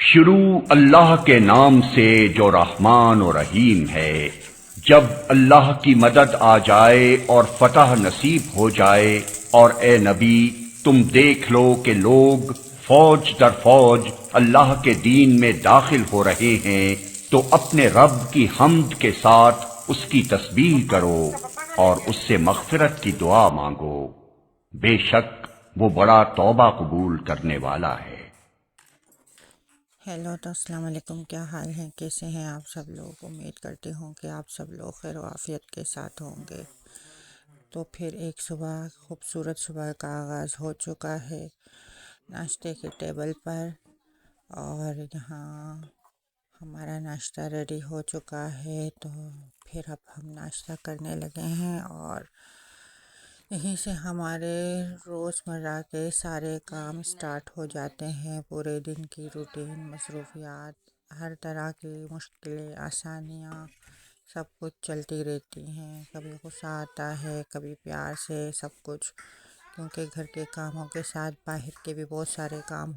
शुरू अल्लाह के नाम से जो रहमान और रहीम है। जब अल्लाह की मदद आ जाए और फतह नसीब हो जाए, और ए नबी तुम देख लो कि लोग फौज दर फौज अल्लाह के दीन में दाखिल हो रहे हैं, तो अपने रब की हम्द के साथ उसकी तस्बीह करो और उससे मग़फ़िरत की दुआ मांगो। बेशक वो बड़ा तौबा कबूल करने वाला है। हेलो तो अस्सलाम वालेकुम, क्या हाल है, कैसे हैं आप सब लोग। उम्मीद करती हूँ कि आप सब लोग खैर आफियत के साथ होंगे। तो फिर एक सुबह खूबसूरत सुबह का आगाज़ हो चुका है नाश्ते के टेबल पर, और यहाँ हमारा नाश्ता रेडी हो चुका है। तो फिर अब हम नाश्ता करने लगे हैं, और यहीं से हमारे रोज़मर्रा के सारे काम स्टार्ट हो जाते हैं। पूरे दिन की रूटीन, मसरूफियात, हर तरह की मुश्किलें, आसानियाँ, सब कुछ चलती रहती हैं। कभी गुस्सा आता है, कभी प्यार से, सब कुछ, क्योंकि घर के कामों के साथ बाहर के भी बहुत सारे काम।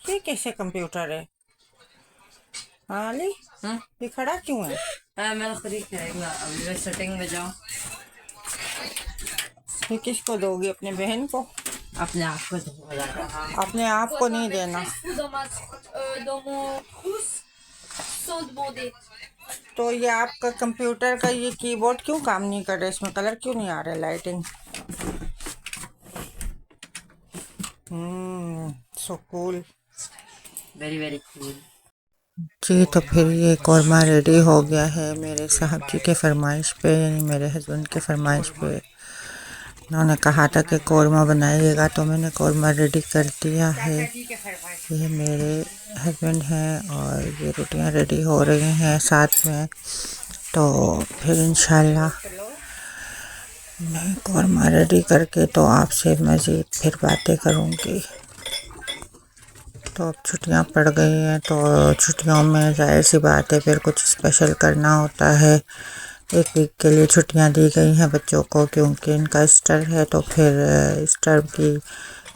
ये कैसे कंप्यूटर है हाँ अली? ये खड़ा क्यों है? मैं खरीद करेगा अभी मैं सेटिंग में जाऊँ। ये किसको दोगी? अपने बहन को? अपने आप को धो रहा अपने आप को नहीं देना। तो ये आपका कंप्यूटर का ये कीबोर्ड क्यों काम नहीं कर रहा है? इसमें कलर क्यों नहीं आ रहा है? Lighting so cool, very very cool. जी। तो फिर ये कौरमा रेडी हो गया है मेरे साहब जी के फरमाइश पे, यानी मेरे हस्बैंड के फरमाइश पे। उन्होंने कहा था कि कौरमा बनाइएगा, तो मैंने कौरमा रेडी कर दिया है। ये मेरे हस्बैंड हैं और ये रोटियां रेडी हो रही हैं साथ में। तो फिर इंशाल्लाह मैं कौरमा रेडी करके तो आपसे मज़ीद फिर बातें करूँगी। तो अब छुट्टियां पड़ गई हैं, तो छुट्टियों में जाहिर सी बात है फिर कुछ स्पेशल करना होता है। एक वीक के लिए छुट्टियां दी गई हैं बच्चों को, क्योंकि इनका ईस्टर है। तो फिर ईस्टर की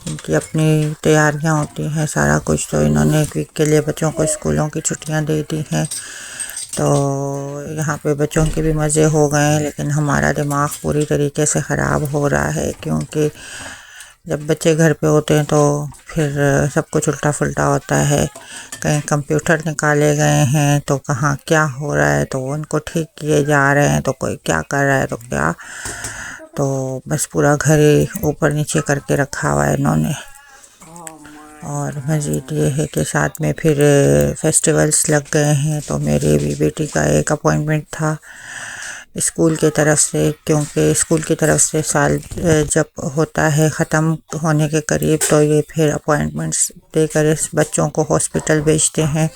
इनकी अपनी तैयारियां होती हैं, सारा कुछ। तो इन्होंने एक वीक के लिए बच्चों को स्कूलों की छुट्टियां दे दी हैं। तो यहाँ पे बच्चों के भी मज़े हो गए हैं, लेकिन हमारा दिमाग पूरी तरीके से ख़राब हो रहा है, क्योंकि जब बच्चे घर पे होते हैं तो फिर सब कुछ उल्टा फुल्टा होता है। कहीं कंप्यूटर निकाले गए हैं तो कहाँ क्या हो रहा है, तो उनको ठीक किए जा रहे हैं, तो कोई क्या कर रहा है तो क्या। तो बस पूरा घर ही ऊपर नीचे करके रखा हुआ है इन्होंने। और मज़ीद ये है कि साथ में फिर फेस्टिवल्स लग गए हैं। तो मेरी भी बेटी का एक अपॉइंटमेंट था स्कूल की तरफ से, क्योंकि स्कूल की तरफ से साल जब होता है ख़त्म होने के करीब, तो ये फिर अपॉइंटमेंट्स देकर इस बच्चों को हॉस्पिटल भेजते हैं।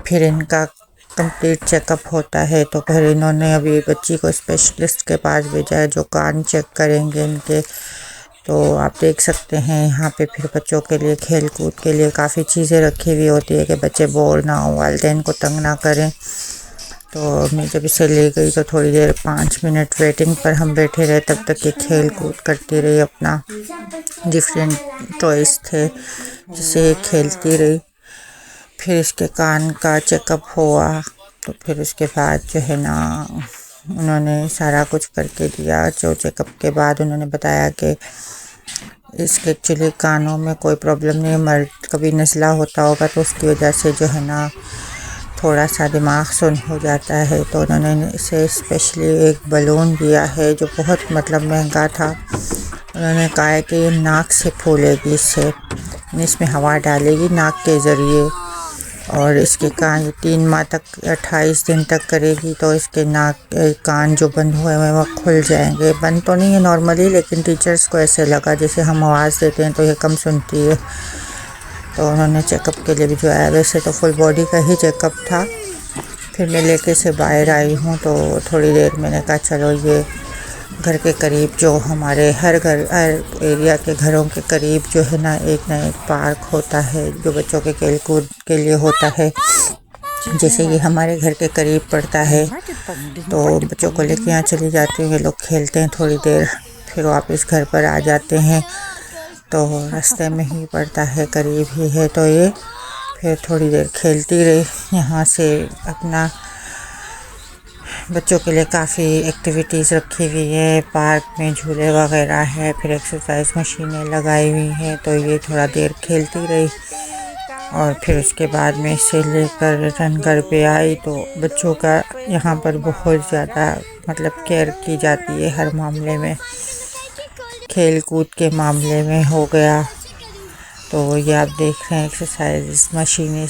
फिर इनका कंप्लीट चेकअप होता है। तो फिर इन्होंने अभी बच्ची को स्पेशलिस्ट के पास भेजा है, जो कान चेक करेंगे इनके। तो आप देख सकते हैं यहाँ पे फिर बच्चों के लिए खेल कूद के लिए काफ़ी चीज़ें रखी हुई होती है कि बच्चे बोर ना हो, वालिदैन को तंग ना करें। तो मैं जब इसे ले गई तो थोड़ी देर 5 मिनट वेटिंग पर हम बैठे रहे, तब तक ये खेल कूद करती रही, अपना डिफरेंट टॉयज़ थे जिसे खेलती रही। फिर इसके कान का चेकअप हुआ, तो फिर उसके बाद जो है ना उन्होंने सारा कुछ करके दिया। जो चेकअप के बाद उन्होंने बताया कि इसके एक्चुअली कानों में कोई प्रॉब्लम नहीं है, मर्द कभी नज़ला होता होगा तो उसकी वजह से जो है ना थोड़ा सा दिमाग सुन हो जाता है। तो उन्होंने इसे स्पेशली एक बलून दिया है जो बहुत मतलब महंगा था। उन्होंने कहा है कि ये नाक से फूलेगी, इसमें हवा डालेगी नाक के ज़रिए, और इसके कान 3 माह तक 28 दिन तक करेगी, तो इसके कान जो बंद हुए हैं वो खुल जाएंगे। बंद तो नहीं है नॉर्मली, लेकिन टीचर्स को ऐसे लगा जैसे हम आवाज़ देते हैं तो ये कम सुनती है। तो उन्होंने चेकअप के लिए भी जो है, वैसे तो फुल बॉडी का ही चेकअप था। फिर मैं लेके से बाहर आई हूँ, तो थोड़ी देर मैंने कहा चलो ये घर के करीब, जो हमारे हर एरिया के घरों के करीब जो है ना एक पार्क होता है जो बच्चों के खेल कूद के लिए होता है। जैसे ये हमारे घर के करीब पड़ता है, तो बच्चों को लेके यहाँ चली जाती हूँ, ये लोग खेलते हैं थोड़ी देर, फिर वापस घर पर आ जाते हैं। तो रास्ते में ही पड़ता है, करीब ही है। तो ये फिर थोड़ी देर खेलती रही। यहाँ से अपना बच्चों के लिए काफ़ी एक्टिविटीज़ रखी हुई है, पार्क में झूले वगैरह है, फिर एक्सरसाइज मशीनें लगाई हुई हैं। तो ये थोड़ा देर खेलती रही और फिर उसके बाद में इसे लेकर रिटर्न घर पे आई। तो बच्चों का यहाँ पर बहुत ज़्यादा मतलब केयर की जाती है हर मामले में, खेल कूद के मामले में हो गया। तो ये आप देख रहे हैं एक्सरसाइज मशीनें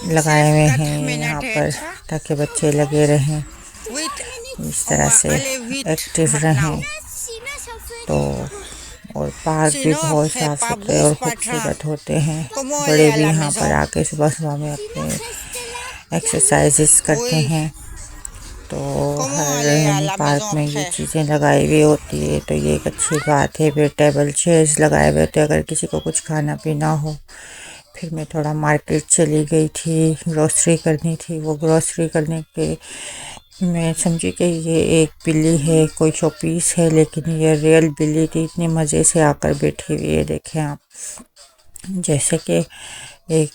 लगाए हुए हैं यहाँ पर, ताकि बच्चे लगे रहें, इस तरह से एक्टिव रहें। तो और पार्क भी बहुत साफ़ सुथरे और खूबसूरत होते हैं। बड़े भी यहाँ पर आके सुबह सुबह में अपने एक्सरसाइजेस करते हैं। तो हर पार्क में ये चीज़ें लगाई हुई होती है, तो ये एक अच्छी बात है। फिर टेबल चेयर्स लगाए हुए होते हैं अगर किसी को कुछ खाना पीना हो। फिर मैं थोड़ा मार्केट चली गई थी, ग्रोसरी करनी थी। वो ग्रोसरी करने के मैं समझी कि ये एक बिल्ली है, कोई शोपीस है, लेकिन ये रियल बिल्ली थी। इतने मज़े से आकर बैठी हुई है, देखें आप, जैसे कि एक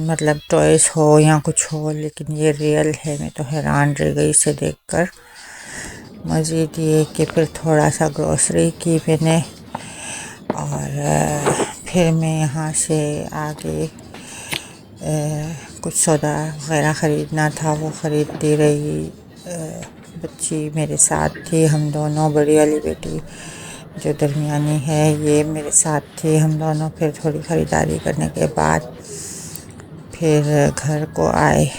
मतलब टॉयस हो या कुछ हो, लेकिन ये रियल है। मैं तो हैरान रह गई इसे देखकर। मज़ीद ये कि फिर थोड़ा सा ग्रोसरी की मैंने, और फिर मैं यहाँ से आगे कुछ सौदा वगैरह ख़रीदना था, वो ख़रीदती रही। बच्ची मेरे साथ थी, हम दोनों, बड़ी वाली बेटी जो दरमियानी है ये मेरे साथ थी, हम दोनों। फिर थोड़ी ख़रीदारी करने के बाद फिर घर को आए।